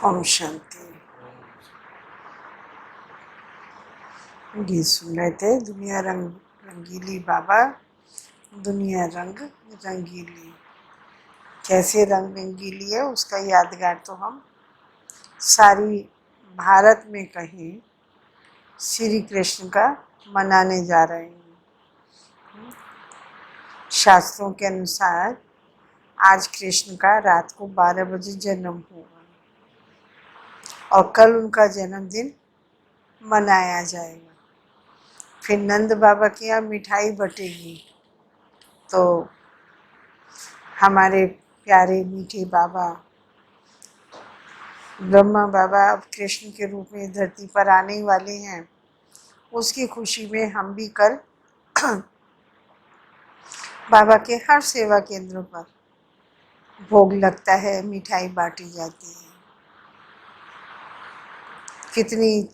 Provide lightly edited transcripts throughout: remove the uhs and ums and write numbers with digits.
ओम शांति। गीत सुन रहे थे, दुनिया रंग रंगीली बाबा, दुनिया रंग रंगीली। कैसे रंग रंगीली है उसका यादगार तो हम सारी भारत में कहीं श्री कृष्ण का मनाने जा रहे हैं। शास्त्रों के अनुसार आज कृष्ण का रात को 12 बजे जन्म हुआ और कल उनका जन्मदिन मनाया जाएगा। फिर नंद बाबा के यहाँ मिठाई बटेगी, तो हमारे प्यारे मीठे बाबा ब्रह्मा बाबा अब कृष्ण के रूप में धरती पर आने वाले हैं। उसकी खुशी में हम भी कल बाबा के हर सेवा केंद्रों पर भोग लगता है, मिठाई बांटी जाती है। कितनी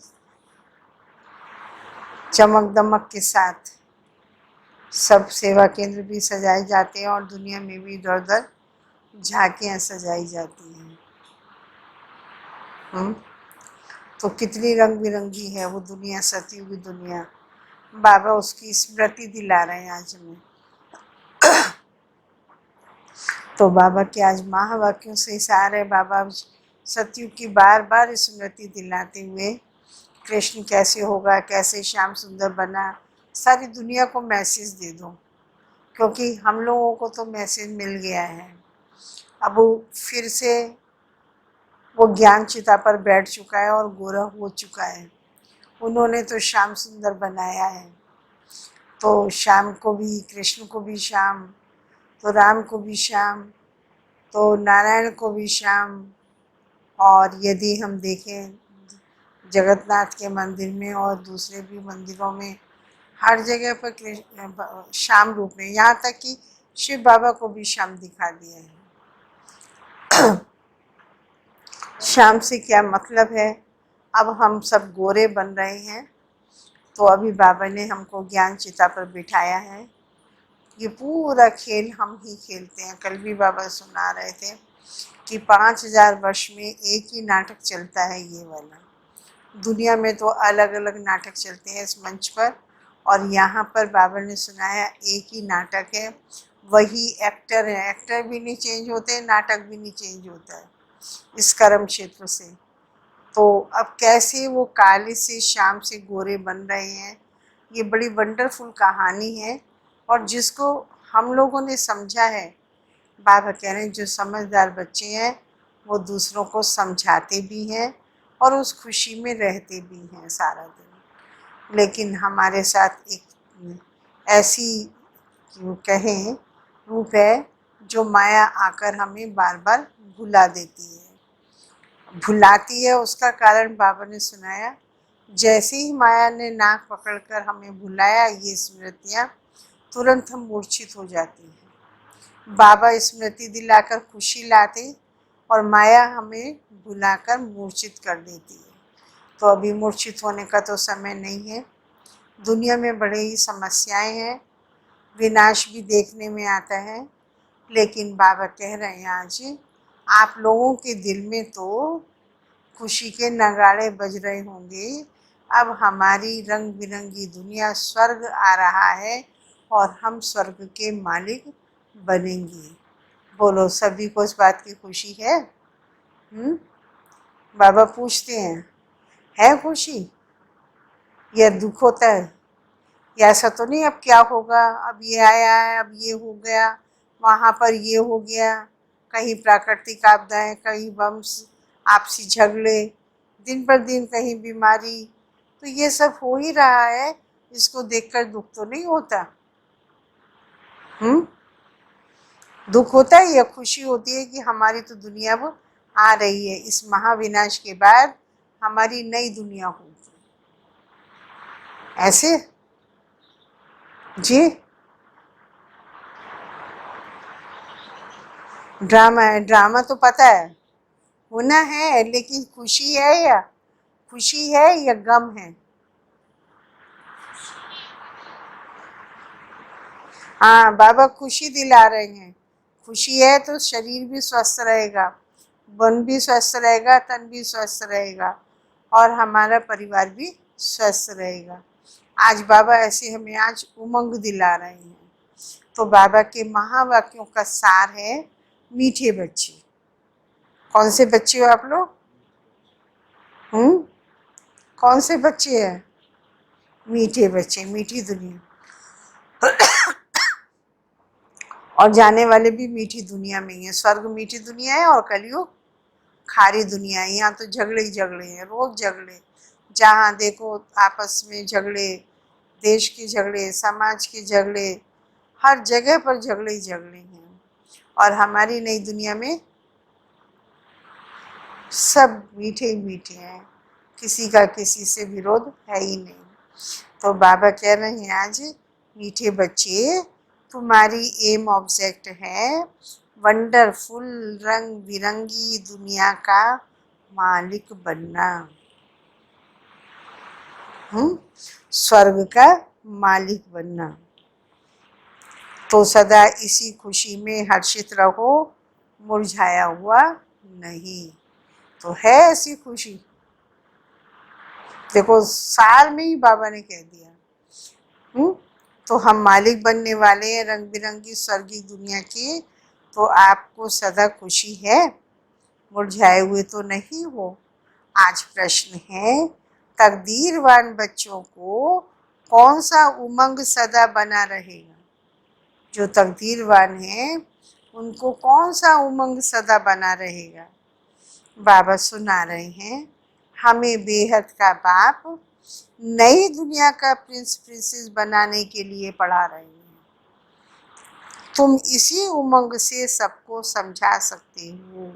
चमक दमक के साथ सब सेवा केंद्र भी सजाए जाते हैं और दुनिया में भी इधर उधर झांकियाँ सजाई जाती हैं। तो कितनी रंग बिरंगी है वो दुनिया, सतयुगी दुनिया। बाबा उसकी स्मृति दिला रहे हैं आज हमें। तो बाबा के आज महावाक्यों से सार है। बाबा सतयुग की बार बार स्मृति दिलाते हुए कृष्ण कैसे होगा, कैसे श्याम सुंदर बना, सारी दुनिया को मैसेज दे दो, क्योंकि हम लोगों को तो मैसेज मिल गया है। अब वो फिर से वो ज्ञान चिता पर बैठ चुका है और गोरा हो चुका है। उन्होंने तो श्याम सुंदर बनाया है, तो श्याम को भी, कृष्ण को भी श्याम, तो राम को भी श्याम, तो नारायण को भी श्याम। और यदि हम देखें जगन्नाथ के मंदिर में और दूसरे भी मंदिरों में हर जगह पर कृष्ण श्याम रूप में, यहाँ तक कि शिव बाबा को भी श्याम दिखा दिया है। श्याम से क्या मतलब है? अब हम सब गोरे बन रहे हैं, तो अभी बाबा ने हमको ज्ञान चिता पर बिठाया है। ये पूरा खेल हम ही खेलते हैं। कल भी बाबा सुना रहे थे कि 5000 वर्ष में एक ही नाटक चलता है, ये वाला। दुनिया में तो अलग अलग नाटक चलते हैं इस मंच पर, और यहाँ पर बाबा ने सुनाया एक ही नाटक है, वही एक्टर है। एक्टर भी नहीं चेंज होते, नाटक भी नहीं चेंज होता है इस कर्म क्षेत्र से। तो अब कैसे वो काले से शाम से गोरे बन रहे हैं, ये बड़ी वंडरफुल कहानी है। और जिसको हम लोगों ने समझा है, बाबा कह रहे हैं जो समझदार बच्चे हैं वो दूसरों को समझाते भी हैं और उस खुशी में रहते भी हैं सारा दिन। लेकिन हमारे साथ एक ऐसी कहें रूप है जो माया आकर हमें बार बार भुला देती है, भुलाती है। उसका कारण बाबा ने सुनाया, जैसे ही माया ने नाक पकड़कर हमें भुलाया, ये स्मृतियाँ तुरंत हम मूर्छित हो जाती हैं। बाबा स्मृति दिलाकर खुशी लाते और माया हमें भुलाकर मूर्छित कर देती है। तो अभी मूर्छित होने का तो समय नहीं है। दुनिया में बड़े ही समस्याएं हैं, विनाश भी देखने में आता है। लेकिन बाबा कह रहे हैं आज आप लोगों के दिल में तो खुशी के नगाड़े बज रहे होंगे। अब हमारी रंग बिरंगी दुनिया, स्वर्ग आ रहा है और हम स्वर्ग के मालिक बनेंगे। बोलो, सभी को इस बात की खुशी है? बाबा पूछते हैं, है खुशी या दुख होता है? या ऐसा तो नहीं अब क्या होगा, अब ये आया है, अब ये हो गया, वहाँ पर ये हो गया, कहीं प्राकृतिक आपदाएं, कहीं बम, आपसी झगड़े, दिन पर दिन कहीं बीमारी, तो ये सब हो ही रहा है। इसको देखकर दुख तो नहीं होता? दुख होता है या खुशी होती है कि हमारी तो दुनिया वो आ रही है, इस महाविनाश के बाद हमारी नई दुनिया होगी। ऐसे जी, ड्रामा है। ड्रामा तो पता है, होना है, लेकिन खुशी है या गम है? हाँ, बाबा खुशी दिला रहे हैं। खुशी है तो शरीर भी स्वस्थ रहेगा, मन भी स्वस्थ रहेगा, तन भी स्वस्थ रहेगा, और हमारा परिवार भी स्वस्थ रहेगा। आज बाबा ऐसे हमें आज उमंग दिला रहे हैं। तो बाबा के महावाक्यों का सार है मीठे बच्चे। कौन से बच्चे हो आप लोग? कौन से बच्चे हैं? मीठे बच्चे, मीठी दुनिया। और जाने वाले भी मीठी दुनिया में ही है। स्वर्ग मीठी दुनिया है और कलयुग खारी दुनिया है। यहाँ तो झगड़े ही झगड़े हैं, रोज झगड़े। जहाँ देखो आपस में झगड़े, देश के झगड़े, समाज के झगड़े, हर जगह पर झगड़े ही झगड़े हैं। और हमारी नई दुनिया में सब मीठे ही मीठे हैं, किसी का किसी से विरोध है ही नहीं। तो बाबा कह रहे हैं आज, मीठे बच्चे, तुम्हारी एम ऑब्जेक्ट है वंडरफुल रंग बिरंगी दुनिया का मालिक बनना। स्वर्ग का मालिक बनना। तो सदा इसी खुशी में हर्षित रहो, मुरझाया हुआ नहीं। तो है ऐसी खुशी। देखो साल में ही बाबा ने कह दिया। तो हम मालिक बनने वाले हैं रंग बिरंगी स्वर्गीय दुनिया की। तो आपको सदा खुशी है, मुरझाए हुए तो नहीं हो। आज प्रश्न है, तकदीरवान बच्चों को कौन सा उमंग सदा बना रहेगा? जो तकदीरवान है उनको कौन सा उमंग सदा बना रहेगा? बाबा सुना रहे हैं, हमें बेहद का बाप नई दुनिया का प्रिंस प्रिंसेस बनाने के लिए पढ़ा रहे हैं। तुम इसी उमंग से सबको समझा सकते हो।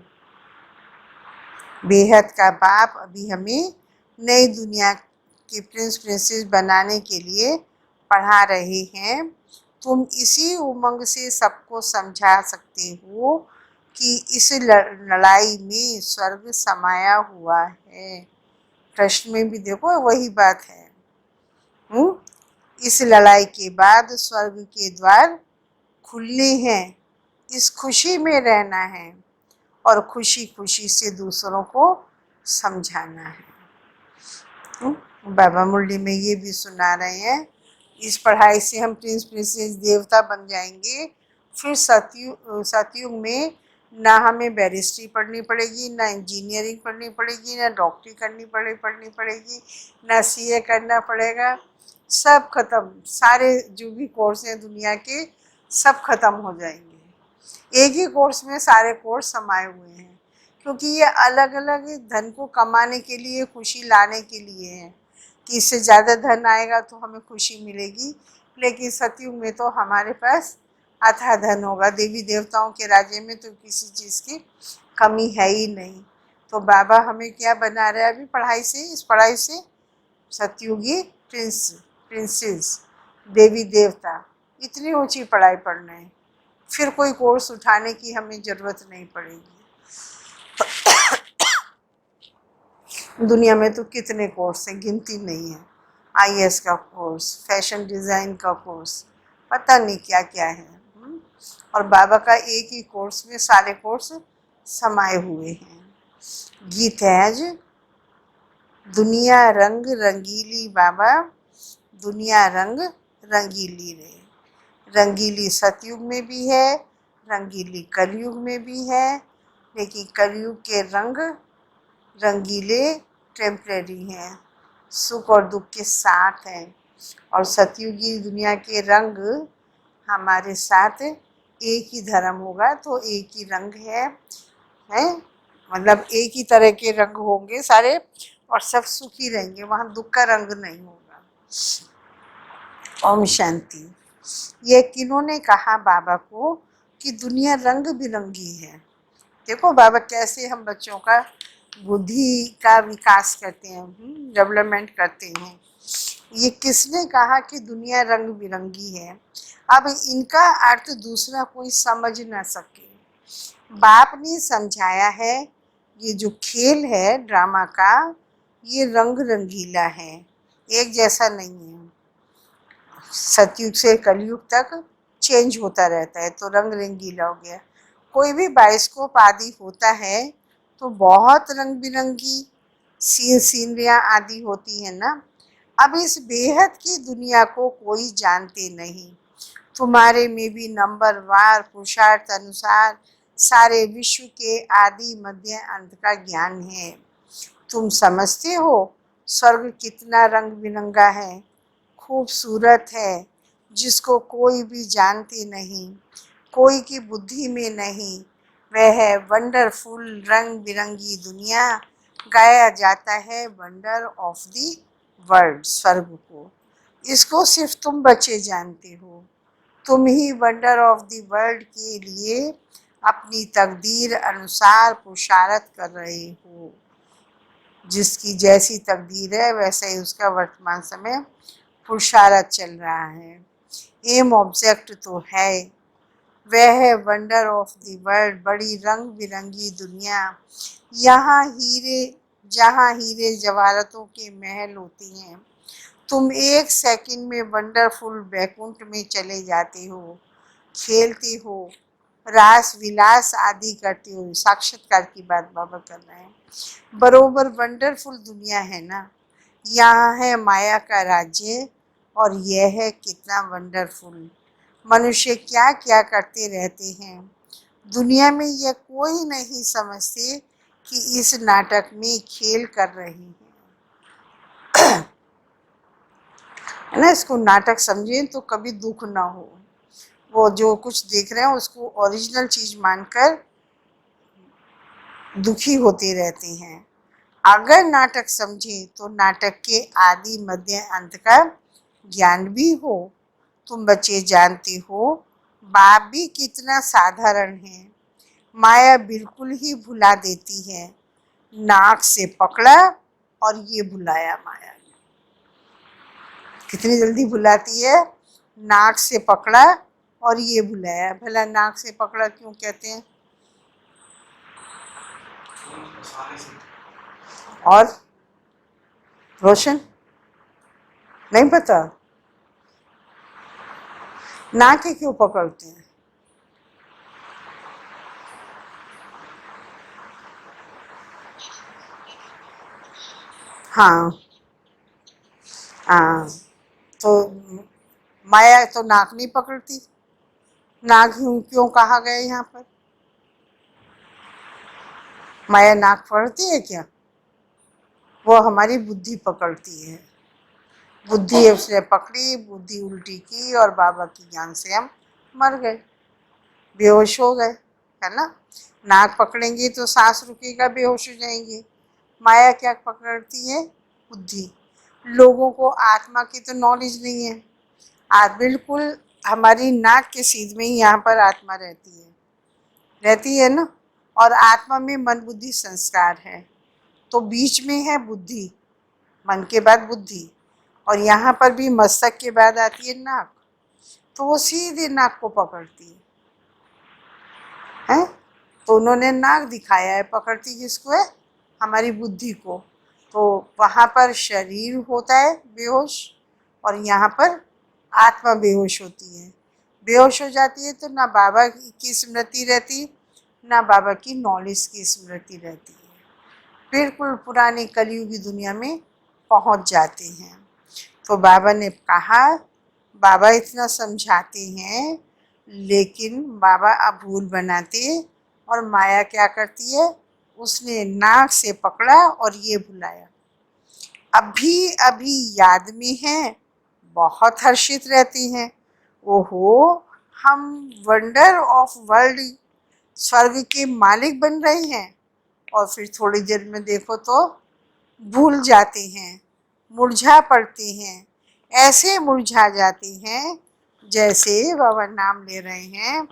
बेहद का बाप अभी हमें नई दुनिया के प्रिंस प्रिंसेस बनाने के लिए पढ़ा रहे हैं। तुम इसी उमंग से सबको समझा सकते हो कि इस लड़ाई में स्वर्ग समाया हुआ है। प्रश्न में भी देखो वही बात है। इस लड़ाई के बाद स्वर्ग के द्वार खुलने हैं। इस खुशी में रहना है और खुशी खुशी से दूसरों को समझाना है। बाबा मुरली में ये भी सुना रहे हैं, इस पढ़ाई से हम प्रिंस प्रिंसेस देवता बन जाएंगे। फिर सतयुग में ना हमें बैरिस्ट्री पढ़नी पड़ेगी, ना इंजीनियरिंग पढ़नी पड़ेगी, ना डॉक्टरी पढ़नी पड़ेगी, ना सीए करना पड़ेगा। सब खत्म, सारे जो भी कोर्स हैं दुनिया के सब खत्म हो जाएंगे। एक ही कोर्स में सारे कोर्स समाये हुए हैं, क्योंकि ये अलग अलग धन को कमाने के लिए, खुशी लाने के लिए हैं कि इससे ज़्यादा धन आएगा तो हमें खुशी मिलेगी। लेकिन सतयुग में तो हमारे पास अथाह धन होगा। देवी देवताओं के राज्य में तो किसी चीज़ की कमी है ही नहीं। तो बाबा हमें क्या बना रहे हैं अभी पढ़ाई से? इस पढ़ाई से सतयुगी प्रिंसेस, देवी देवता, इतनी ऊंची पढ़ाई पढ़ना है। फिर कोई कोर्स उठाने की हमें ज़रूरत नहीं पड़ेगी। दुनिया में तो कितने कोर्स हैं, गिनती नहीं है। आईएएस का कोर्स, फैशन डिज़ाइन का कोर्स, पता नहीं क्या क्या है। और बाबा का एक ही कोर्स में सारे कोर्स समाये हुए हैं। गीत है आज, दुनिया रंग रंगीली बाबा, दुनिया रंग रंगीली रे। रंगीली सतयुग में भी है, रंगीली कलयुग में भी है। लेकिन कलयुग के रंग रंगीले टेम्परेरी हैं, सुख और दुख के साथ हैं। और सतयुगी दुनिया के रंग हमारे साथ एक ही धर्म होगा तो एक ही रंग है, मतलब एक ही तरह के रंग होंगे सारे, और सब सुखी रहेंगे, वहाँ दुख का रंग नहीं होगा। ओम शांति। ये किन्होंने कहा बाबा को कि दुनिया रंग बिरंगी है? देखो बाबा कैसे हम बच्चों का बुद्धि का विकास करते हैं, डेवलपमेंट करते हैं। ये किसने कहा कि दुनिया रंग बिरंगी है? अब इनका अर्थ दूसरा कोई समझ ना सके। बाप ने समझाया है ये जो खेल है ड्रामा का, ये रंग रंगीला है, एक जैसा नहीं है। सतयुग से कलयुग तक चेंज होता रहता है, तो रंग रंगीला हो गया। कोई भी बाइस्कोप आदि होता है तो बहुत रंग बिरंगी सीनरियाँ आदि होती है ना। अब इस बेहद की दुनिया को कोई जानते नहीं। तुम्हारे में भी नंबरवार पुरुषार्थ अनुसार सारे विश्व के आदि मध्य अंत का ज्ञान है। तुम समझते हो स्वर्ग कितना रंग बिरंगा है, खूबसूरत है, जिसको कोई भी जानते नहीं, कोई की बुद्धि में नहीं। वह है वंडरफुल रंग बिरंगी दुनिया। गाया जाता है वंडर ऑफ द वर्ल्ड, स्वर्ग को। इसको सिर्फ तुम बच्चे जानते हो। तुम ही वंडर ऑफ द वर्ल्ड के लिए अपनी तकदीर अनुसार पुरुषार्थ कर रहे हो। जिसकी जैसी तकदीर है वैसा ही उसका वर्तमान समय पुरुषार्थ चल रहा है। एम ऑब्जेक्ट तो है, वह है वंडर ऑफ द वर्ल्ड, बड़ी रंग बिरंगी दुनिया। यहाँ हीरे जहाँ हीरे जवाहरातों के महल होते हैं, तुम एक सेकंड में वंडरफुल बैकुंठ में चले जाते हो, खेलते हो, रास विलास आदि करते हो। साक्षात्कार की बात बाबा कर रहे हैं। बरोबर वंडरफुल दुनिया है ना। यहाँ है माया का राज्य, और यह है कितना वंडरफुल। मनुष्य क्या क्या करते रहते हैं दुनिया में, यह कोई नहीं समझते कि इस नाटक में खेल कर रहे हैं, है ना। इसको नाटक समझें तो कभी दुख ना हो। वो जो कुछ देख रहे हैं उसको ओरिजिनल चीज मानकर दुखी होते रहते हैं। अगर नाटक समझे तो नाटक के आदि मध्य अंत का ज्ञान भी हो। तुम बच्चे जानते हो बाप भी कितना साधारण है। माया बिल्कुल ही भुला देती है। नाक से पकड़ा और ये भुलाया। माया कितनी जल्दी भुलाती है। नाक से पकड़ा और ये भुलाया। भला नाक से पकड़ा क्यों कहते हैं? और रोशन नहीं पता नाक के क्यों पकड़ते हैं? हाँ हाँ, तो माया तो नाक नहीं पकड़ती। नाक क्यों कहा गया यहाँ पर? माया नाक पकड़ती है क्या? वो हमारी बुद्धि पकड़ती है। बुद्धि उसने पकड़ी, बुद्धि उल्टी की और बाबा के ज्ञान से हम मर गए, बेहोश हो गए, है ना। नाक पकड़ेंगे तो सांस रुकेगा, बेहोश हो जाएंगे। माया क्या पकड़ती है? बुद्धि। लोगों को आत्मा की तो नॉलेज नहीं है। आज बिल्कुल हमारी नाक के सीध में ही यहाँ पर आत्मा रहती है ना। और आत्मा में मन बुद्धि संस्कार है, तो बीच में है बुद्धि। मन के बाद बुद्धि, और यहाँ पर भी मस्तक के बाद आती है नाक, तो वो सीधे नाक को पकड़ती है। तो उन्होंने नाक दिखाया है, पकड़ती किसको है? हमारी बुद्धि को। तो वहाँ पर शरीर होता है बेहोश, और यहाँ पर आत्मा बेहोश होती है। बेहोश हो जाती है तो ना बाबा की स्मृति रहती, ना बाबा की नॉलेज की स्मृति रहती है। बिल्कुल पुरानी कलयुगी दुनिया में पहुंच जाते हैं। तो बाबा ने कहा, बाबा इतना समझाते हैं, लेकिन बाबा अब भूल बनाते, और माया क्या करती है? उसने नाक से पकड़ा और ये भुलाया। अभी अभी याद में है, बहुत हर्षित रहती हैं। ओहो, हम वंडर ऑफ वर्ल्ड, स्वर्ग के मालिक बन रहे हैं। और फिर थोड़ी देर में देखो तो भूल जाते हैं, मुरझा पड़ते हैं। ऐसे मुरझा जाते हैं जैसे बाबा नाम ले रहे हैं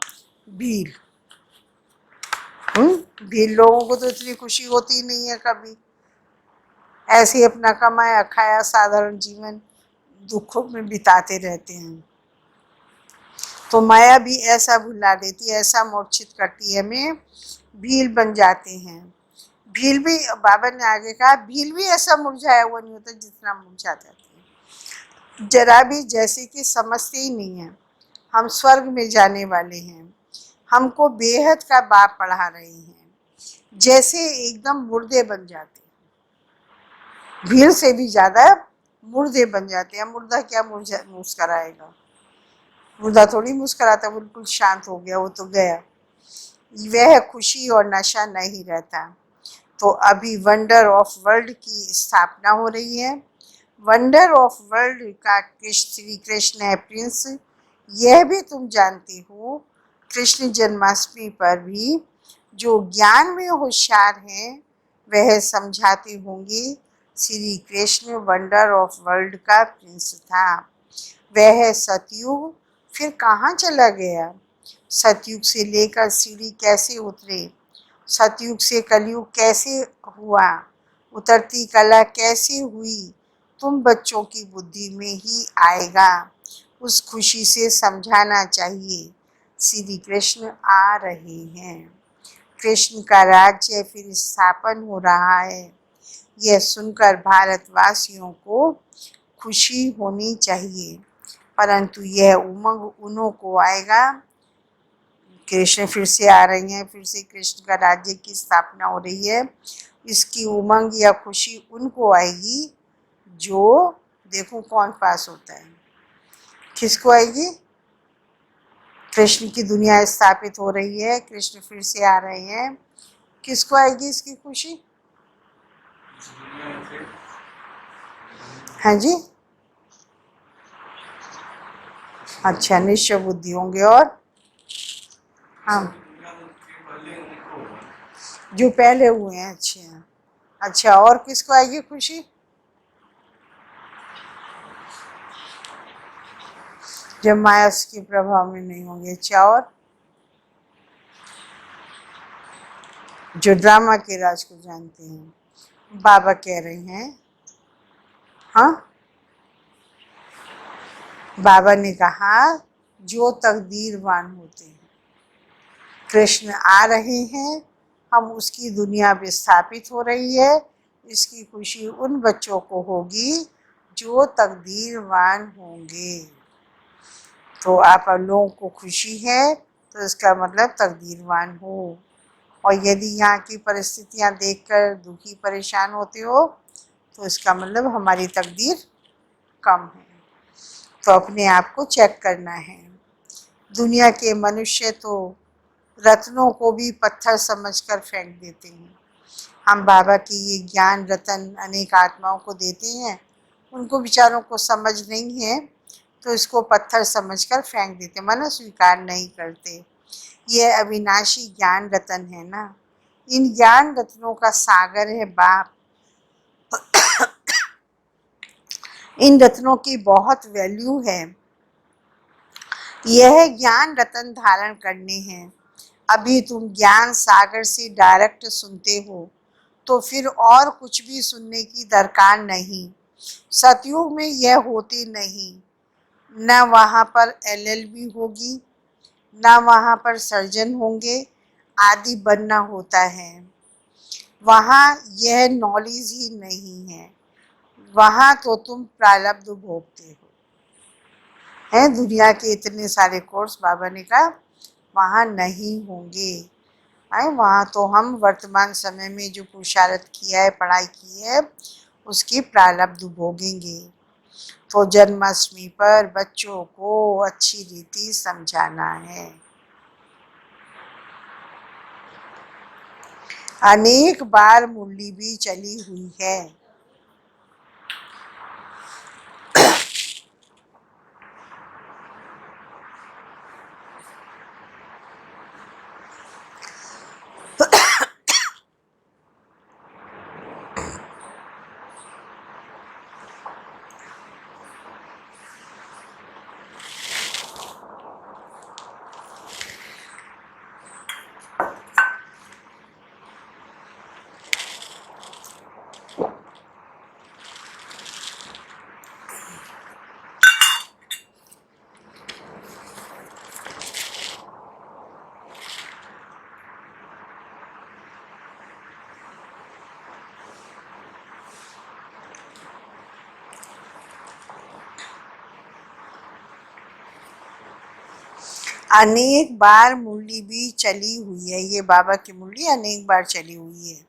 भील। भील लोगों को तो इतनी खुशी होती नहीं है कभी। ऐसे ही अपना कमाया खाया साधारण जीवन दुखों में बिताते रहते हैं। तो माया भी ऐसा भुला देती है, ऐसा मूर्छित करती है, हमें भील बन जाते हैं। भील भी, बाबा ने आगे कहा, भील भी ऐसा मुरझाया हुआ नहीं होता जितना मुरझा जाते हैं, जरा भी, जैसे कि समझते ही नहीं है हम स्वर्ग में जाने वाले हैं, हमको बेहद का बाप पढ़ा रहे हैं, जैसे एकदम मुर्दे बन जाते हैं, भीड़ से भी ज्यादा मुर्दे बन जाते हैं। मुर्दा क्या मुस्कराएगा, मुर्दा थोड़ी मुस्कराता, बिल्कुल शांत हो गया, वो तो गया। वह खुशी और नशा नहीं रहता। तो अभी वंडर ऑफ वर्ल्ड की स्थापना हो रही है। वंडर ऑफ वर्ल्ड का श्री कृष्ण है प्रिंस, यह भी तुम जानती हो। कृष्ण जन्माष्टमी पर भी जो ज्ञान में होशियार हैं वह समझाती होंगी Shri Krishna wonder of world का प्रिंस था। वह सतयुग फिर कहाँ चला गया? सतयुग से लेकर सीढ़ी कैसे उतरे? सतयुग से कलयुग कैसे हुआ? उतरती कला कैसे हुई? तुम बच्चों की बुद्धि में ही आएगा। उस खुशी से समझाना चाहिए श्री कृष्ण आ रहे हैं, कृष्ण का राज्य फिर स्थापन हो रहा है। यह सुनकर भारतवासियों को खुशी होनी चाहिए, परंतु यह उमंग उन्हों को आएगा, कृष्ण फिर से आ रही हैं, फिर से कृष्ण का राज्य की स्थापना हो रही है, इसकी उमंग या खुशी उनको आएगी जो, देखो कौन पास होता है, किसको आएगी? कृष्ण की दुनिया स्थापित हो रही है, कृष्ण फिर से आ रहे हैं, किसको आएगी इसकी खुशी? हाँ जी, अच्छा, निश्चय बुद्धि होंगे और हाँ, जो पहले हुए हैं। अच्छा अच्छा, और किसको आएगी खुशी? जब माया के प्रभाव में नहीं होंगे। अच्छा, और जो ड्रामा के राज को जानते हैं। बाबा कह रहे हैं, हाँ, बाबा ने कहा जो तकदीरवान होते हैं, कृष्ण आ रहे हैं, हम उसकी दुनिया विस्थापित हो रही है, इसकी खुशी उन बच्चों को होगी जो तकदीरवान होंगे। तो आप लोगों को खुशी है तो इसका मतलब तकदीरवान हो, और यदि यहाँ की परिस्थितियाँ देखकर दुखी परेशान होते हो तो इसका मतलब हमारी तकदीर कम है। तो अपने आप को चेक करना है। दुनिया के मनुष्य तो रत्नों को भी पत्थर समझकर फेंक देते हैं। हम बाबा की ये ज्ञान रतन अनेक आत्माओं को देते हैं, उनको बेचारों को समझ नहीं है तो इसको पत्थर समझकर फेंक देते, माना स्वीकार नहीं करते। ये अविनाशी ज्ञान रतन है ना, इन ज्ञान रत्नों का सागर है बाप। इन रत्नों की बहुत वैल्यू है। यह ज्ञान रतन धारण करने हैं। अभी तुम ज्ञान सागर से डायरेक्ट सुनते हो तो फिर और कुछ भी सुनने की दरकार नहीं। सतयुग में यह होती नहीं, न वहाँ पर एलएलबी होगी, न वहाँ पर सर्जन होंगे, आदि बनना होता है। वहाँ यह नॉलेज ही नहीं है, वहाँ तो तुम प्रारब्ध भोगते हो। हैं, दुनिया के इतने सारे कोर्स बाबा ने कहा वहाँ नहीं होंगे। है, वहाँ तो हम वर्तमान समय में जो पुरुषार्थ किया है, पढ़ाई की है, उसकी प्रारब्ध भोगेंगे। तो जन्माष्टमी पर बच्चों को अच्छी रीति समझाना है। अनेक बार मुरली भी चली हुई है। अनेक बार मुरली भी चली हुई है, ये बाबा की मुरली अनेक बार चली हुई है।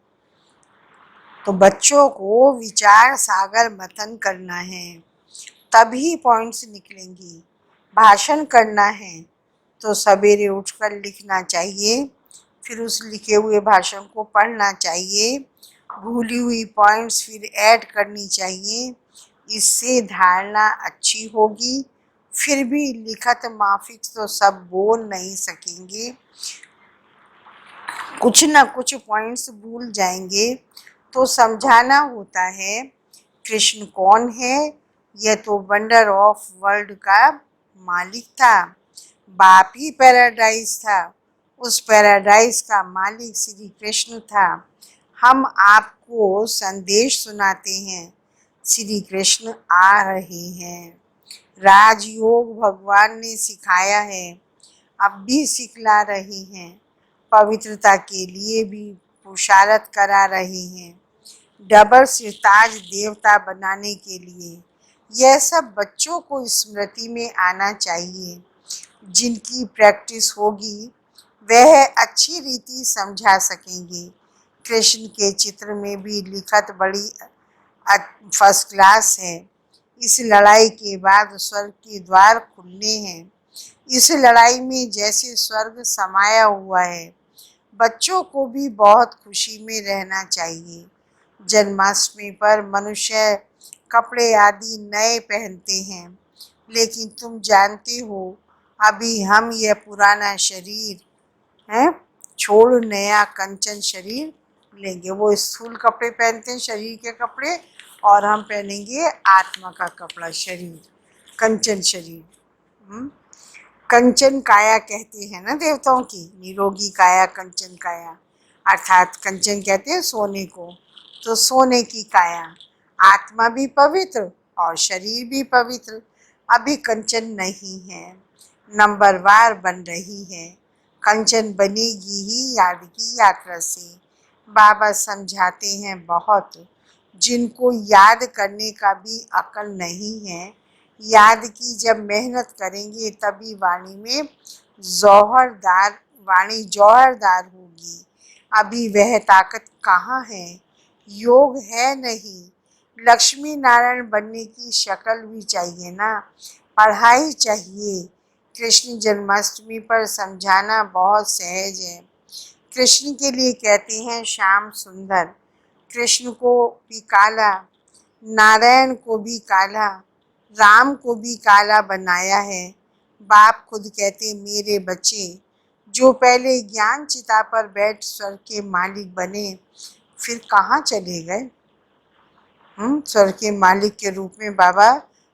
तो बच्चों को विचार सागर मंथन करना है, तभी पॉइंट्स निकलेंगी। भाषण करना है तो सवेरे उठकर लिखना चाहिए, फिर उस लिखे हुए भाषण को पढ़ना चाहिए, भूली हुई पॉइंट्स फिर ऐड करनी चाहिए। इससे धारणा अच्छी होगी। फिर भी लिखत माफिक तो सब बोल नहीं सकेंगे, कुछ ना कुछ पॉइंट्स भूल जाएंगे। तो समझाना होता है कृष्ण कौन है। यह तो वंडर ऑफ वर्ल्ड का मालिक था, बाप ही पैराडाइज था, उस पैराडाइज का मालिक श्री कृष्ण था। हम आपको संदेश सुनाते हैं, श्री कृष्ण आ रहे हैं। राजयोग भगवान ने सिखाया है, अब भी सिखला रहे हैं। पवित्रता के लिए भी पुरुषारत करा रहे हैं, डबल सिरताज देवता बनाने के लिए। यह सब बच्चों को स्मृति में आना चाहिए। जिनकी प्रैक्टिस होगी वह अच्छी रीति समझा सकेंगे। कृष्ण के चित्र में भी लिखत बड़ी फर्स्ट क्लास है। इस लड़ाई के बाद स्वर्ग के द्वार खुलने हैं। इस लड़ाई में जैसे स्वर्ग समाया हुआ है। बच्चों को भी बहुत खुशी में रहना चाहिए। जन्माष्टमी पर मनुष्य कपड़े आदि नए पहनते हैं, लेकिन तुम जानते हो अभी हम यह पुराना शरीर है छोड़ नया कंचन शरीर लेंगे। वो स्थूल कपड़े पहनते हैं, शरीर के कपड़े, और हम पहनेंगे आत्मा का कपड़ा, शरीर, कंचन शरीर। कंचन काया कहते हैं ना देवताओं की, निरोगी काया, कंचन काया, अर्थात कंचन कहते हैं सोने को, तो सोने की काया। आत्मा भी पवित्र और शरीर भी पवित्र। अभी कंचन नहीं है, नंबरवार बन रही है। कंचन बनेगी ही याद की यात्रा से। बाबा समझाते हैं बहुत, जिनको याद करने का भी अकल नहीं है। याद की जब मेहनत करेंगे तभी वाणी जौहरदार होगी। अभी वह ताकत कहाँ है, योग है नहीं। लक्ष्मी नारायण बनने की शक्ल भी चाहिए ना, पढ़ाई चाहिए। कृष्ण जन्माष्टमी पर समझाना बहुत सहज है। कृष्ण के लिए कहते हैं श्याम सुंदर। कृष्ण को भी काला, नारायण को भी काला, राम को भी काला बनाया है। बाप खुद कहते मेरे बच्चे, जो पहले ज्ञान चिता पर बैठ स्वर्ग के मालिक बने, फिर कहाँ चले गए। स्वर्ग के मालिक के रूप में बाबा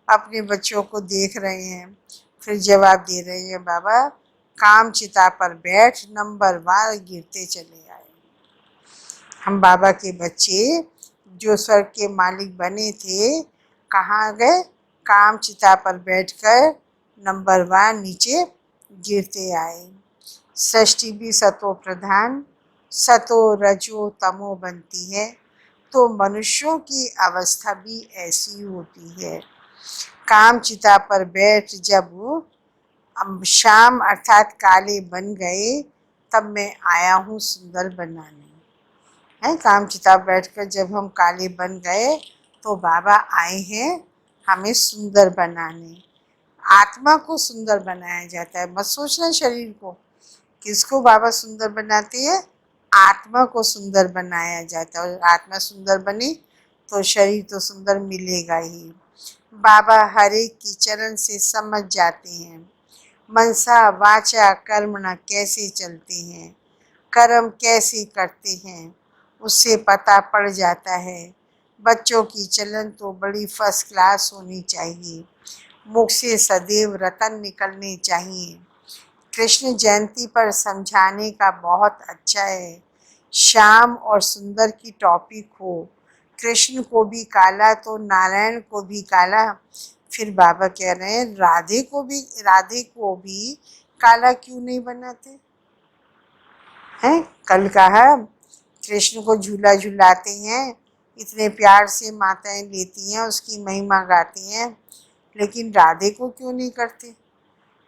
अपने बच्चों को देख रहे हैं, फिर जवाब दे रहे हैं बाबा, काम चिता पर बैठ नंबरवार गिरते चले आए। हम बाबा के बच्चे जो स्वर्ग के मालिक बने थे, कहाँ गए, काम चिता पर बैठकर नंबरवार नीचे गिरते आए। सृष्टि भी सतो प्रधान, सतो रजो तमो बनती है, तो मनुष्यों की अवस्था भी ऐसी होती है। काम चिता पर बैठ जब शाम अर्थात काले बन गए, तब मैं आया हूँ सुंदर बनाने। है, काम चिता बैठकर जब हम काले बन गए तो बाबा आए हैं हमें सुंदर बनाने। आत्मा को सुंदर बनाया जाता है, मत सोचना शरीर को। किसको बाबा सुंदर बनाते हैं, आत्मा को सुंदर बनाया जाता है। और आत्मा सुंदर बनी तो शरीर तो सुंदर मिलेगा ही। बाबा हर एक की चरण से समझ जाते हैं, मनसा वाचा कर्मणा कैसे चलते हैं, कर्म कैसे करते हैं, उससे पता पड़ जाता है। बच्चों की चलन तो बड़ी फर्स्ट क्लास होनी चाहिए, मुख से सदैव रतन निकलने चाहिए। कृष्ण जयंती पर समझाने का बहुत अच्छा है। श्याम और सुंदर की टॉपिक हो, कृष्ण को भी काला तो नारायण को भी काला। फिर बाबा कह रहे हैं राधे को भी काला क्यों नहीं बनाते हैं। कल कहा कृष्ण को झूला झूलाते हैं, इतने प्यार से माताएं लेती हैं, उसकी महिमा गाती हैं, लेकिन राधे को क्यों नहीं करते।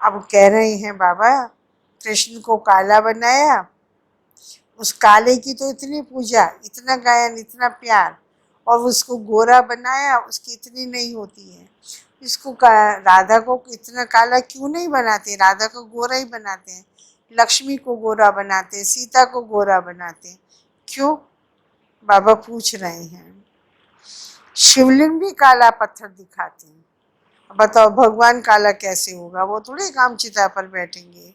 अब कह रहे हैं बाबा कृष्ण को काला बनाया, उस काले की तो इतनी पूजा, इतना गायन, इतना प्यार, और उसको गोरा बनाया, उसकी इतनी नहीं होती है। राधा को इतना काला क्यों नहीं बनाते, राधा को गोरा ही बनाते हैं। लक्ष्मी को गोरा बनाते हैं, सीता को गोरा बनाते हैं, क्यों? बाबा पूछ रहे हैं। शिवलिंग भी काला पत्थर दिखाते हैं। बताओ भगवान काला कैसे होगा, वो थोड़े काम चिता पर बैठेंगे।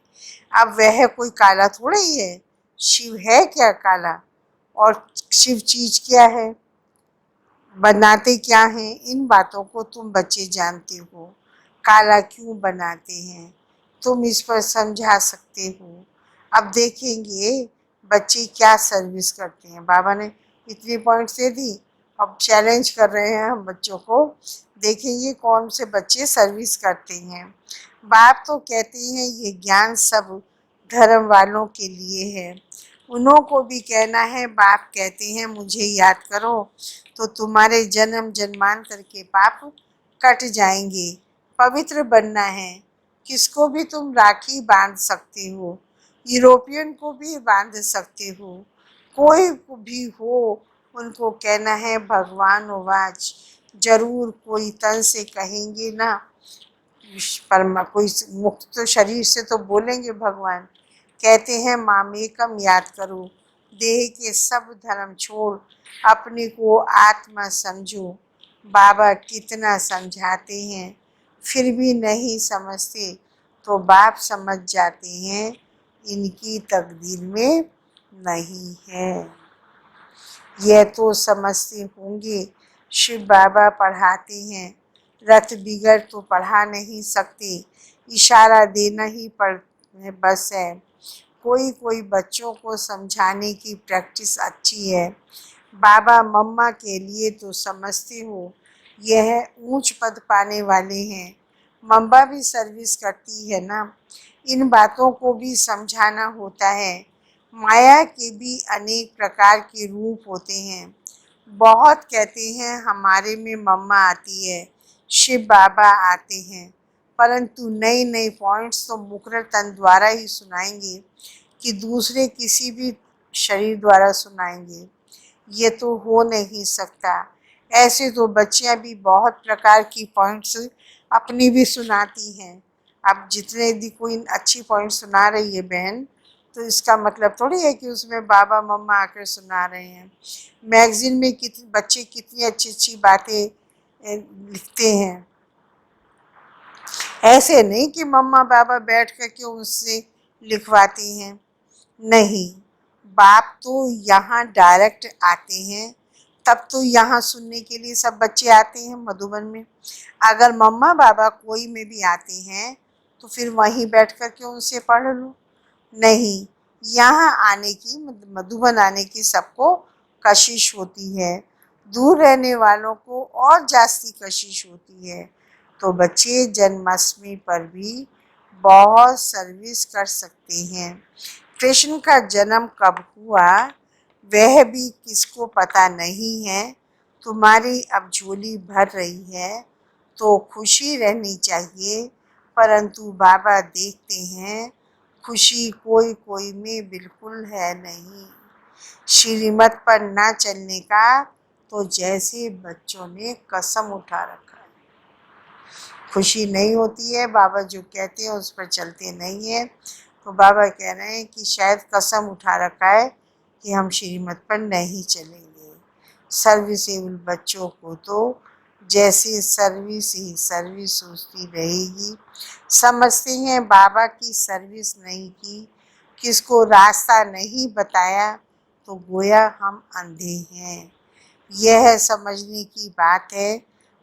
अब वह कोई काला थोड़ा ही है, शिव है क्या काला? और शिव चीज क्या है, बनाते क्या हैं, इन बातों को तुम बच्चे जानते हो। काला क्यों बनाते हैं, तुम इस पर समझा सकते हो। अब देखेंगे बच्चे क्या सर्विस करते हैं। बाबा ने इतनी पॉइंट्स दे दी, अब चैलेंज कर रहे हैं हम बच्चों को, देखेंगे कौन से बच्चे सर्विस करते हैं। बाप तो कहते हैं ये ज्ञान सब धर्म वालों के लिए है, उन्हों को भी कहना है। बाप कहते हैं मुझे याद करो तो तुम्हारे जन्म जन्मांतर के पाप कट जाएंगे। पवित्र बनना है, किसको भी तुम राखी बांध सकते हो, यूरोपियन को भी बांध सकते हो, कोई भी हो, उनको कहना है भगवान वाच। जरूर कोई तन से कहेंगे ना, परमा कोई मुक्त शरीर से तो बोलेंगे भगवान। कहते हैं मामेकम याद करो, देह के सब धर्म छोड़, अपने को आत्मा समझो। बाबा कितना समझाते हैं, फिर भी नहीं समझते, तो बाप समझ जाते हैं इनकी तकदीर में नहीं है। यह तो समझते होंगे शिव बाबा पढ़ाते हैं, रथ बिगड़ तो पढ़ा नहीं सकते, इशारा देना ही पड़ बस है। कोई कोई बच्चों को समझाने की प्रैक्टिस अच्छी है। बाबा मम्मा के लिए तो समझते हो यह ऊंच पद पाने वाले हैं, मम्मा भी सर्विस करती है ना, इन बातों को भी समझाना होता है। माया के भी अनेक प्रकार के रूप होते हैं। बहुत कहते हैं हमारे में मम्मा आती है, शिव बाबा आते हैं, परंतु नए नए पॉइंट्स तो मुकर्रर तन द्वारा ही सुनाएंगे कि दूसरे किसी भी शरीर द्वारा सुनाएंगे। ये तो हो नहीं सकता। ऐसे तो बच्चियां भी बहुत प्रकार की पॉइंट्स अपनी भी सुनाती हैं। अब जितने भी कोई अच्छी पॉइंट सुना रही है बहन, तो इसका मतलब थोड़ी है कि उसमें बाबा मम्मा आकर सुना रहे हैं। मैगजीन में कितने बच्चे कितनी अच्छी अच्छी बातें लिखते हैं। ऐसे नहीं कि मम्मा बाबा बैठ कर के उससे लिखवाती हैं, नहीं। बाप तो यहाँ डायरेक्ट आते हैं, तब तो यहाँ सुनने के लिए सब बच्चे आते हैं मधुबन में। अगर मम्मा बाबा कोई में भी आते हैं तो फिर वहीं बैठ कर के उनसे पढ़ लो। नहीं, यहाँ आने की, मधुबन आने की सबको कशिश होती है, दूर रहने वालों को और जास्ती कशिश होती है। तो बच्चे जन्माष्टमी पर भी बहुत सर्विस कर सकते हैं। कृष्ण का जन्म कब हुआ वह भी किसको पता नहीं है। तुम्हारी अब झोली भर रही है तो खुशी रहनी चाहिए, परंतु बाबा देखते हैं खुशी कोई कोई में बिल्कुल है नहीं। श्रीमत पर ना चलने का तो जैसे बच्चों ने कसम उठा रखा है। खुशी नहीं होती है, बाबा जो कहते हैं उस पर चलते नहीं है। तो बाबा कह रहे हैं कि शायद कसम उठा रखा है कि हम श्रीमत पर नहीं चलेंगे। सर्विसेबल बच्चों को तो जैसे सर्विस ही सर्विस सोचती रहेगी। समझते हैं बाबा की सर्विस नहीं की, किसको रास्ता नहीं बताया, तो गोया हम अंधे हैं। यह समझने की बात है।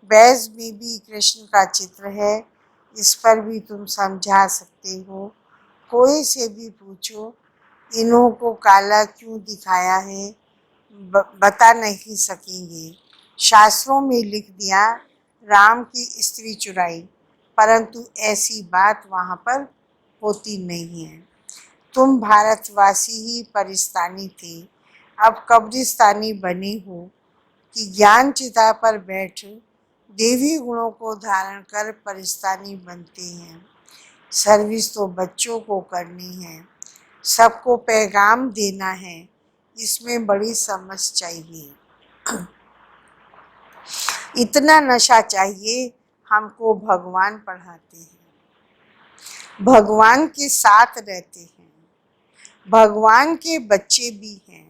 बैज में भी कृष्ण का चित्र है, इस पर भी तुम समझा सकते हो। कोई से भी पूछो इन्हों को काला क्यों दिखाया है, बता नहीं सकेंगे। शास्त्रों में लिख दिया राम की स्त्री चुराई, परंतु ऐसी बात वहाँ पर होती नहीं है। तुम भारतवासी ही परिस्तानी थे, अब कब्रिस्तानी बने हो कि ज्ञान चिता पर बैठ देवी गुणों को धारण कर परिस्तानी बनते हैं। सर्विस तो बच्चों को करनी है, सबको पैगाम देना है, इसमें बड़ी समझ चाहिए। इतना नशा चाहिए हमको, भगवान पढ़ाते हैं, भगवान के साथ रहते हैं, भगवान के बच्चे भी हैं,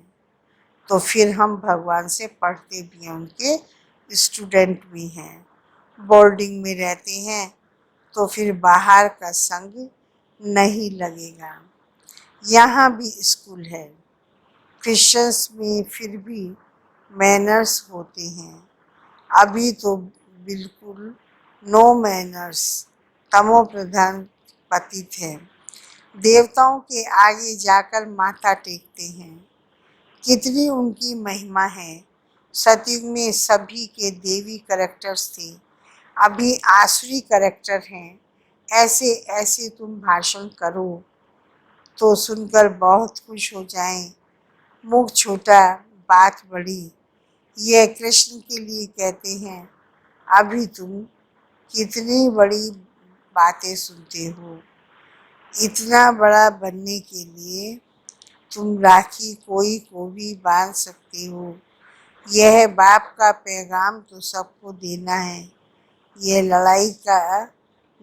तो फिर हम भगवान से पढ़ते भी हैं, उनके स्टूडेंट भी हैं। बोर्डिंग में रहते हैं तो फिर बाहर का संग नहीं लगेगा। यहाँ भी स्कूल है, क्रिश्चियंस में फिर भी मैनर्स होते हैं। अभी तो बिल्कुल नो मैनर्स, तमो प्रधान पतित है। देवताओं के आगे जाकर माथा टेकते हैं, कितनी उनकी महिमा है। सतयुग में सभी के देवी कैरेक्टर्स थे, अभी आसुरी कैरेक्टर हैं। ऐसे ऐसे तुम भाषण करो तो सुनकर बहुत खुश हो जाएं। मुख छोटा बात बड़ी, यह कृष्ण के लिए कहते हैं। अभी तुम कितनी बड़ी बातें सुनते हो। इतना बड़ा बनने के लिए तुम राखी कोई को भी बांध सकते हो। यह बाप का पैगाम तो सबको देना है। यह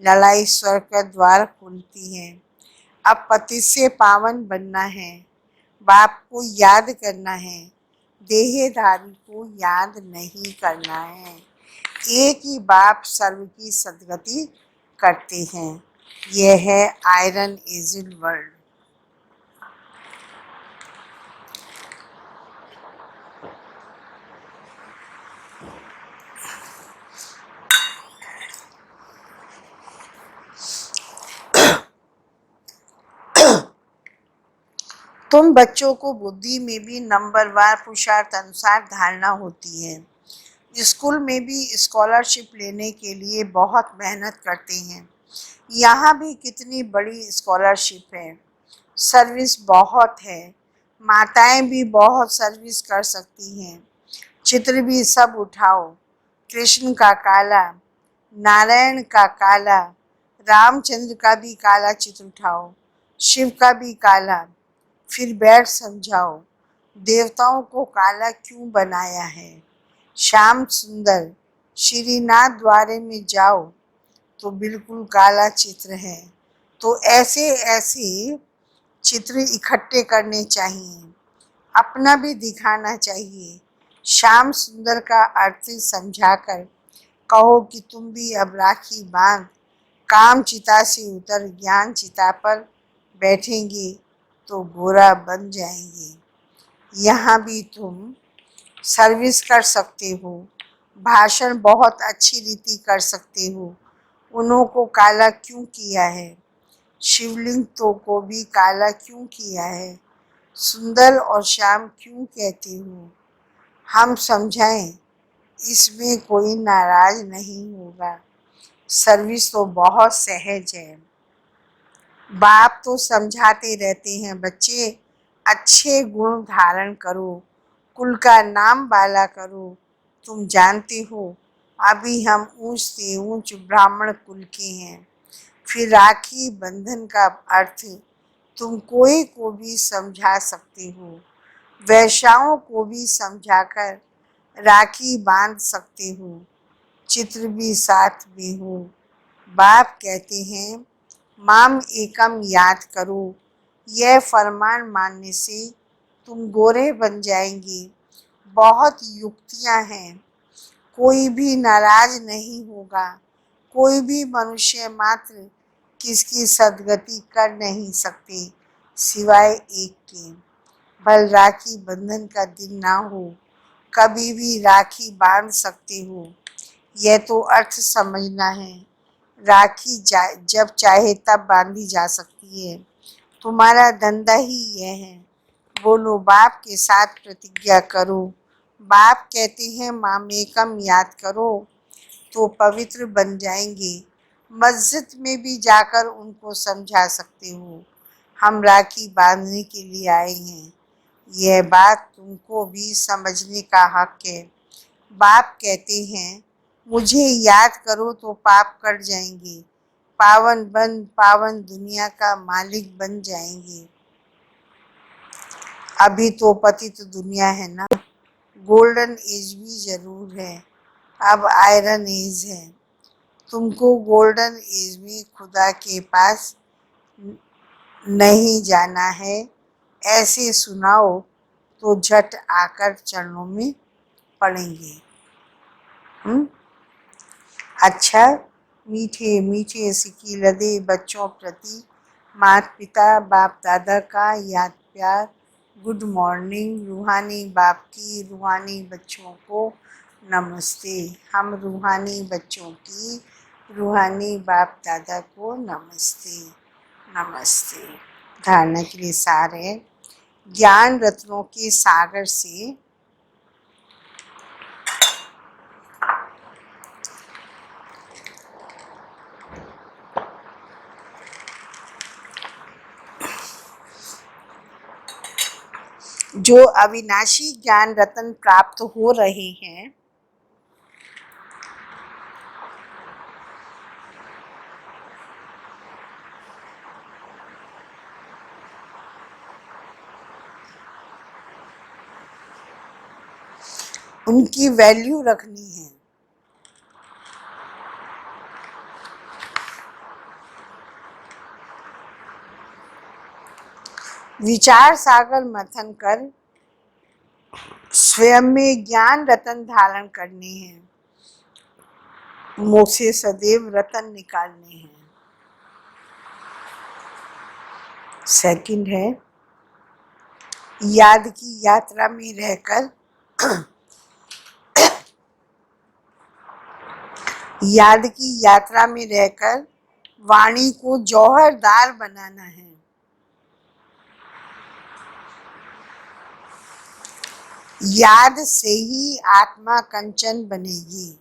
लड़ाई स्वर्ग का द्वार खोलती है। अब पति से पावन बनना है, बाप को याद करना है, देहधारी को याद नहीं करना है। एक ही बाप सर्व की सदगति करते हैं। यह है आयरन एजिल वर्ल्ड। तुम बच्चों को बुद्धि में भी नंबरवार पुरुषार्थ अनुसार धारणा होती है। स्कूल में भी स्कॉलरशिप लेने के लिए बहुत मेहनत करते हैं। यहाँ भी कितनी बड़ी स्कॉलरशिप है, सर्विस बहुत है। माताएं भी बहुत सर्विस कर सकती हैं। चित्र भी सब उठाओ, कृष्ण का काला, नारायण का काला, रामचंद्र का भी काला चित्र उठाओ, शिव का भी काला। फिर बैठ समझाओ, देवताओं को काला क्यों बनाया है। श्याम सुंदर श्रीनाथ द्वारे में जाओ तो बिल्कुल काला चित्र है। तो ऐसे ऐसे चित्र इकट्ठे करने चाहिए, अपना भी दिखाना चाहिए। श्याम सुंदर का अर्थ समझाकर कहो कि तुम भी अब राखी बांध काम चिता से उतर ज्ञान चिता पर बैठेंगे तो गोरा बन जाएंगे। यहाँ भी तुम सर्विस कर सकते हो, भाषण बहुत अच्छी रीति कर सकते हो। उन्हों को काला क्यों किया है, शिवलिंग तो को भी काला क्यों किया है, सुंदर और श्याम क्यों कहते हो। हम समझाएं, इसमें कोई नाराज नहीं होगा। सर्विस तो बहुत सहज है। बाप तो समझाते रहते हैं, बच्चे अच्छे गुण धारण करो, कुल का नाम बाला करो। तुम जानते हो अभी हम ऊंच से ऊंच ब्राह्मण कुल के हैं। फिर राखी बंधन का अर्थ तुम कोई को भी समझा सकते हो, वैश्याओं को भी समझाकर राखी बांध सकते हो, चित्र भी साथ में हो। बाप कहते हैं माम एकम याद करो, यह फरमान मानने से तुम गोरे बन जाएंगे। बहुत युक्तियां हैं, कोई भी नाराज नहीं होगा। कोई भी मनुष्य मात्र किसकी सदगति कर नहीं सकते सिवाय एक के। भल राखी बंधन का दिन ना हो, कभी भी राखी बांध सकते हो। यह तो अर्थ समझना है। राखी जब चाहे तब बांधी जा सकती है। तुम्हारा धंधा ही यह है। बोलो बाप के साथ प्रतिज्ञा करो। बाप कहते हैं मामेकम याद करो तो पवित्र बन जाएंगे। मस्जिद में भी जाकर उनको समझा सकते हो, हम राखी बांधने के लिए आए हैं। यह बात तुमको भी समझने का हक है। बाप कहते हैं मुझे याद करो तो पाप कट जाएंगे। पावन दुनिया का मालिक बन जाएंगे। अभी तो पतित दुनिया है ना, गोल्डन एज भी जरूर है, अब आयरन एज है। तुमको गोल्डन एज में खुदा के पास नहीं जाना है, ऐसे सुनाओ तो झट आकर चरणों में पड़ेंगे। अच्छा, मीठे मीठे सिक्की लदे बच्चों प्रति माता पिता बाप दादा का याद प्यार। Good morning. रूहानी बाप की रूहानी बच्चों को नमस्ते। हम रूहानी बच्चों की रूहानी बाप दादा को नमस्ते नमस्ते। धारणा के लिए सार है, ज्ञान रत्नों के सागर से जो अविनाशी ज्ञान रत्न प्राप्त हो रहे हैं, उनकी वैल्यू रखनी है। विचार सागर मंथन कर स्वयं में ज्ञान रतन धारण करने हैं, मुख से सदैव रतन निकालने हैं। सेकंड है, याद की यात्रा में रहकर याद की यात्रा में रहकर वाणी को जौहरदार बनाना है। याद से ही आत्मा कंचन बनेगी।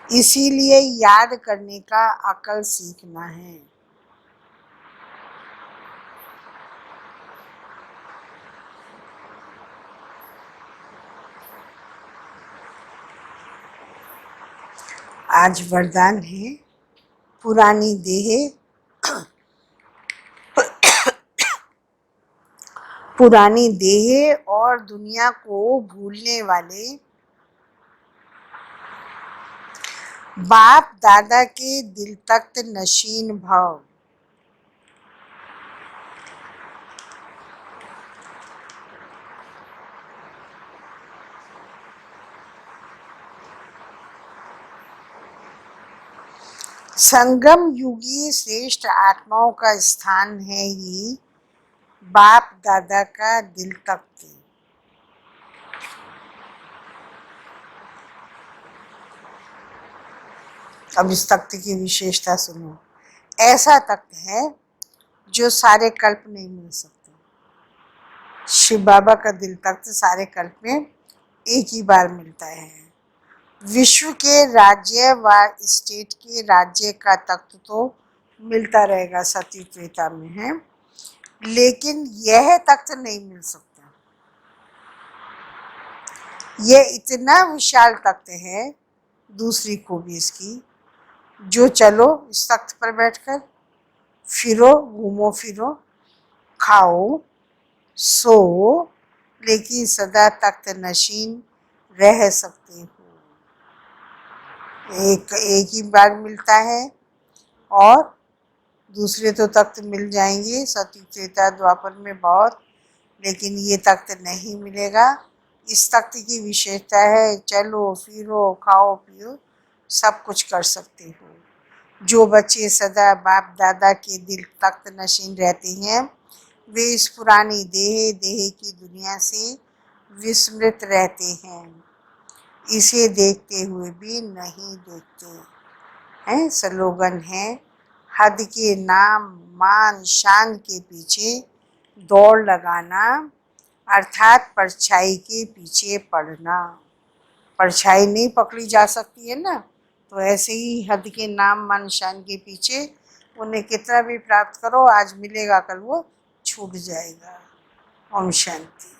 इसीलिए याद करने का अकल सीखना है। आज वरदान है, पुरानी देह पुरानी देह और दुनिया को भूलने वाले बाप दादा के दिल तख्त नशीन भव। संगम युगी श्रेष्ठ आत्माओं का स्थान है ये बाप दादा का दिल तख्त। अब इस तख्त की विशेषता सुनो। ऐसा तख्त है जो सारे कल्प नहीं मिल सकते। शिव बाबा का दिल तख्त सारे कल्प में एक ही बार मिलता है। विश्व के राज्य व स्टेट के राज्य का तख्त तो मिलता रहेगा, सती त्रेता में है, लेकिन यह तख्त नहीं मिल सकता। यह इतना विशाल तख्त है, दूसरी खूबी इसकी, जो चलो इस तख्त पर बैठकर फिरो, घूमो फिरो, खाओ सो, लेकिन सदा तख्त नशीन रह सकते हो। एक ही बार मिलता है और दूसरे तो तख्त मिल जाएंगे सती त्रेता द्वापर में बहुत, लेकिन ये तख्त नहीं मिलेगा। इस तख्त की विशेषता है, चलो फिरो खाओ पियो सब कुछ कर सकते हो। जो बच्चे सदा बाप दादा के दिल तख्त नशीन रहते हैं, वे इस पुरानी देह की दुनिया से विस्मृत रहते हैं, इसे देखते हुए भी नहीं देखते हैं। स्लोगन है, हद के नाम मान शान के पीछे दौड़ लगाना, अर्थात परछाई के पीछे पड़ना। परछाई नहीं पकड़ी जा सकती है ना, तो ऐसे ही हद के नाम मान शान के पीछे उन्हें कितना भी प्राप्त करो, आज मिलेगा कल वो छूट जाएगा। ओम शांति।